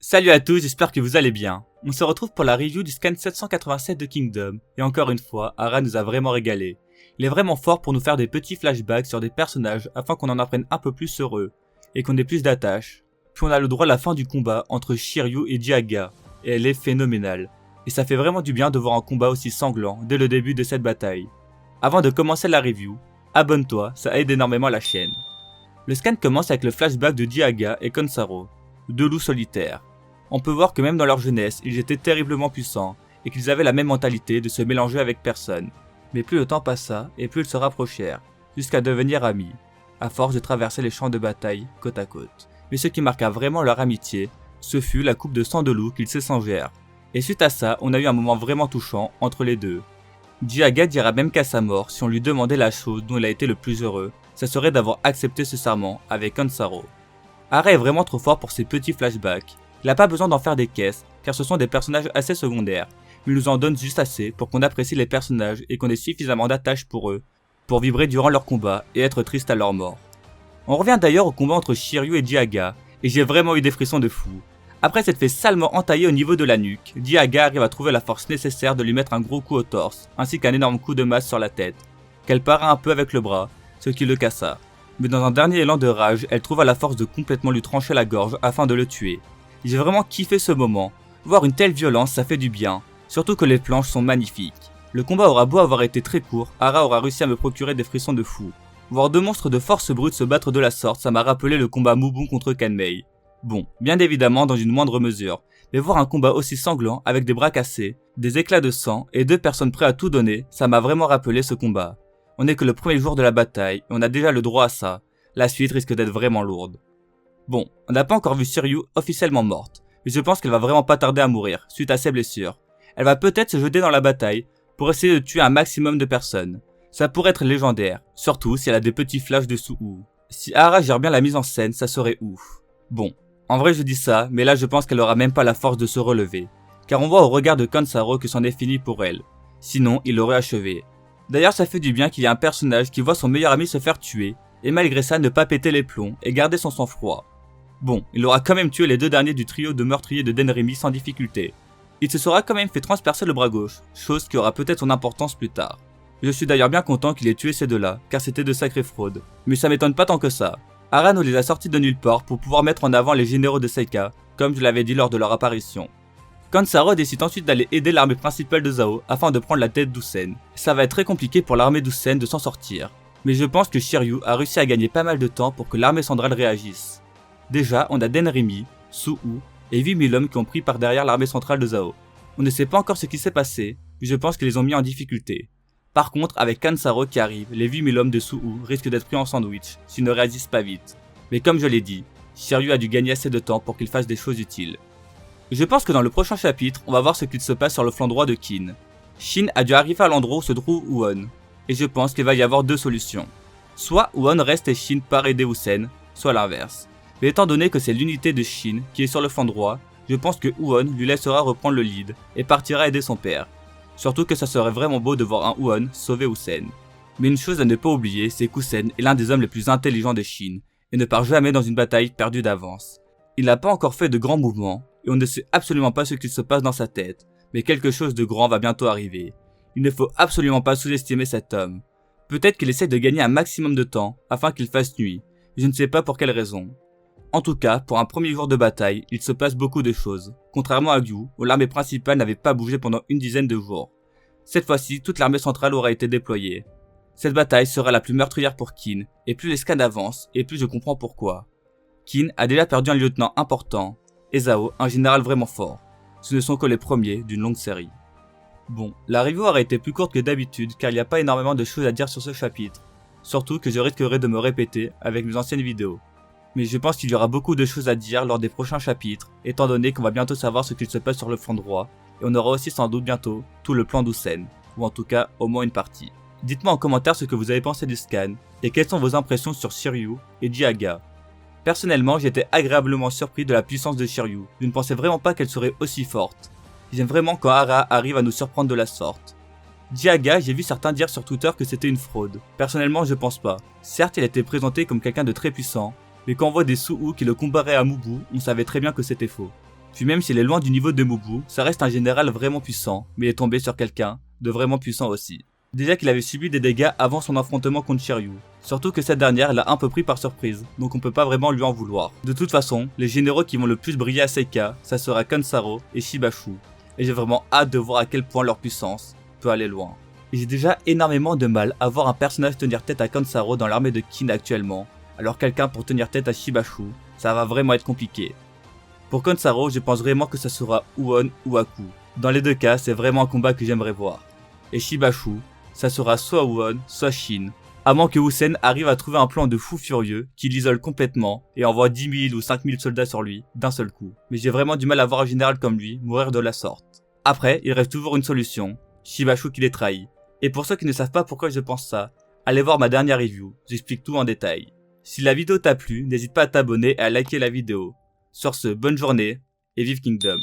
Salut à tous, j'espère que vous allez bien. On se retrouve pour la review du scan 787 de Kingdom, et encore une fois, Ara nous a vraiment régalé. Il est vraiment fort pour nous faire des petits flashbacks sur des personnages afin qu'on en apprenne un peu plus sur eux, et qu'on ait plus d'attache. Puis on a le droit à la fin du combat entre Shiryu et Diaga, et elle est phénoménale. Et ça fait vraiment du bien de voir un combat aussi sanglant dès le début de cette bataille. Avant de commencer la review, abonne-toi, ça aide énormément la chaîne. Le scan commence avec le flashback de Diaga et Konsaro, deux loups solitaires. On peut voir que même dans leur jeunesse, ils étaient terriblement puissants, et qu'ils avaient la même mentalité de se mélanger avec personne. Mais plus le temps passa, et plus ils se rapprochèrent, jusqu'à devenir amis, à force de traverser les champs de bataille côte à côte. Mais ce qui marqua vraiment leur amitié, ce fut la coupe de sang de loup qu'ils s'échangèrent. Et suite à ça, on a eu un moment vraiment touchant entre les deux. Diaga dira même qu'à sa mort, si on lui demandait la chose dont il a été le plus heureux, ça serait d'avoir accepté ce serment avec Konsaro. Ara est vraiment trop fort pour ces petits flashbacks. Il n'a pas besoin d'en faire des caisses, car ce sont des personnages assez secondaires, mais il nous en donne juste assez pour qu'on apprécie les personnages et qu'on ait suffisamment d'attache pour eux, pour vibrer durant leur combat et être triste à leur mort. On revient d'ailleurs au combat entre Shiryu et Diaga, et j'ai vraiment eu des frissons de fou. Après s'être fait salement entailler au niveau de la nuque, Diaga arrive à trouver la force nécessaire de lui mettre un gros coup au torse, ainsi qu'un énorme coup de masse sur la tête, qu'elle para un peu avec le bras, ce qui le cassa. Mais dans un dernier élan de rage, elle trouva la force de complètement lui trancher la gorge afin de le tuer. J'ai vraiment kiffé ce moment. Voir une telle violence, ça fait du bien. Surtout que les planches sont magnifiques. Le combat aura beau avoir été très court, Ara aura réussi à me procurer des frissons de fou. Voir deux monstres de force brute se battre de la sorte, ça m'a rappelé le combat Mubun contre Kanmei. Bon, bien évidemment dans une moindre mesure, mais voir un combat aussi sanglant avec des bras cassés, des éclats de sang et deux personnes prêtes à tout donner, ça m'a vraiment rappelé ce combat. On n'est que le premier jour de la bataille et on a déjà le droit à ça. La suite risque d'être vraiment lourde. Bon, on n'a pas encore vu Shiryu officiellement morte, mais je pense qu'elle va vraiment pas tarder à mourir, suite à ses blessures. Elle va peut-être se jeter dans la bataille, pour essayer de tuer un maximum de personnes. Ça pourrait être légendaire, surtout si elle a des petits flashs de Su'u. Si Ara gère bien la mise en scène, ça serait ouf. Bon, en vrai je dis ça, mais là je pense qu'elle aura même pas la force de se relever, car on voit au regard de Konsaro que c'en est fini pour elle. Sinon, il l'aurait achevé. D'ailleurs ça fait du bien qu'il y ait un personnage qui voit son meilleur ami se faire tuer, et malgré ça ne pas péter les plombs et garder son sang-froid. Bon, il aura quand même tué les deux derniers du trio de meurtriers de Denrimi sans difficulté. Il se sera quand même fait transpercer le bras gauche, chose qui aura peut-être son importance plus tard. Je suis d'ailleurs bien content qu'il ait tué ces deux-là, car c'était de sacrées fraudes. Mais ça m'étonne pas tant que ça. Ara nous les a sortis de nulle part pour pouvoir mettre en avant les généraux de Seika, comme je l'avais dit lors de leur apparition. Konsaro décide ensuite d'aller aider l'armée principale de Zhao afin de prendre la tête d'Usen. Ça va être très compliqué pour l'armée d'Usen de s'en sortir. Mais je pense que Shiryu a réussi à gagner pas mal de temps pour que l'armée centrale réagisse. Déjà, on a Denrimi, Su'u et 8000 hommes qui ont pris par derrière l'armée centrale de Zhao. On ne sait pas encore ce qui s'est passé, mais je pense qu'ils les ont mis en difficulté. Par contre, avec Konsaro qui arrive, les 8000 hommes de Su'u risquent d'être pris en sandwich, s'ils ne réagissent pas vite. Mais comme je l'ai dit, Shiryu a dû gagner assez de temps pour qu'il fasse des choses utiles. Je pense que dans le prochain chapitre, on va voir ce qu'il se passe sur le flanc droit de Qin. Shin a dû arriver à l'endroit où se trouve Uon, et je pense qu'il va y avoir deux solutions. Soit Uon reste et Shin part aider Usen, soit l'inverse. Mais étant donné que c'est l'unité de Shin qui est sur le flanc droit, je pense que Uon lui laissera reprendre le lead et partira aider son père. Surtout que ça serait vraiment beau de voir un Uon sauver Usen. Mais une chose à ne pas oublier, c'est qu'Usen est l'un des hommes les plus intelligents de Shin et ne part jamais dans une bataille perdue d'avance. Il n'a pas encore fait de grands mouvements et on ne sait absolument pas ce qu'il se passe dans sa tête, mais quelque chose de grand va bientôt arriver. Il ne faut absolument pas sous-estimer cet homme. Peut-être qu'il essaie de gagner un maximum de temps afin qu'il fasse nuit, je ne sais pas pour quelle raison. En tout cas, pour un premier jour de bataille, il se passe beaucoup de choses, contrairement à Gyu, où l'armée principale n'avait pas bougé pendant une dizaine de jours. Cette fois-ci, toute l'armée centrale aura été déployée. Cette bataille sera la plus meurtrière pour Qin, et plus les scans avancent, et plus je comprends pourquoi. Qin a déjà perdu un lieutenant important, et Zhao un général vraiment fort. Ce ne sont que les premiers d'une longue série. Bon, la review aurait été plus courte que d'habitude car il n'y a pas énormément de choses à dire sur ce chapitre, surtout que je risquerais de me répéter avec mes anciennes vidéos. Mais je pense qu'il y aura beaucoup de choses à dire lors des prochains chapitres, étant donné qu'on va bientôt savoir ce qu'il se passe sur le flanc droit, et on aura aussi sans doute bientôt tout le plan d'Usen, ou en tout cas au moins une partie. Dites-moi en commentaire ce que vous avez pensé du scan, et quelles sont vos impressions sur Shiryu et Diaga. Personnellement, j'étais agréablement surpris de la puissance de Shiryu, je ne pensais vraiment pas qu'elle serait aussi forte. J'aime vraiment quand Ara arrive à nous surprendre de la sorte. Diaga, j'ai vu certains dire sur Twitter que c'était une fraude. Personnellement, je pense pas. Certes, il était présenté comme quelqu'un de très puissant, mais quand on voit des Su'u qui le comparaient à Mubu, on savait très bien que c'était faux. Puis même s'il est loin du niveau de Mubu, ça reste un général vraiment puissant, mais il est tombé sur quelqu'un de vraiment puissant aussi. Déjà qu'il avait subi des dégâts avant son affrontement contre Shiryu. Surtout que cette dernière l'a un peu pris par surprise, donc on peut pas vraiment lui en vouloir. De toute façon, les généraux qui vont le plus briller à Seika, ça sera Kansaro et Shibashu. Et j'ai vraiment hâte de voir à quel point leur puissance peut aller loin. Et j'ai déjà énormément de mal à voir un personnage tenir tête à Kansaro dans l'armée de Kin actuellement, alors quelqu'un pour tenir tête à Shibashu, ça va vraiment être compliqué. Pour Kansaro, je pense vraiment que ça sera Uon ou Aku. Dans les deux cas, c'est vraiment un combat que j'aimerais voir. Et Shibashu, ça sera soit Uon, soit Shin, à moins que Usen arrive à trouver un plan de fou furieux qui l'isole complètement et envoie 10 000 ou 5 000 soldats sur lui d'un seul coup. Mais j'ai vraiment du mal à voir un général comme lui mourir de la sorte. Après, il reste toujours une solution, Shibashu qui les trahit. Et pour ceux qui ne savent pas pourquoi je pense ça, allez voir ma dernière review, j'explique tout en détail. Si la vidéo t'a plu, n'hésite pas à t'abonner et à liker la vidéo. Sur ce, bonne journée et vive Kingdom.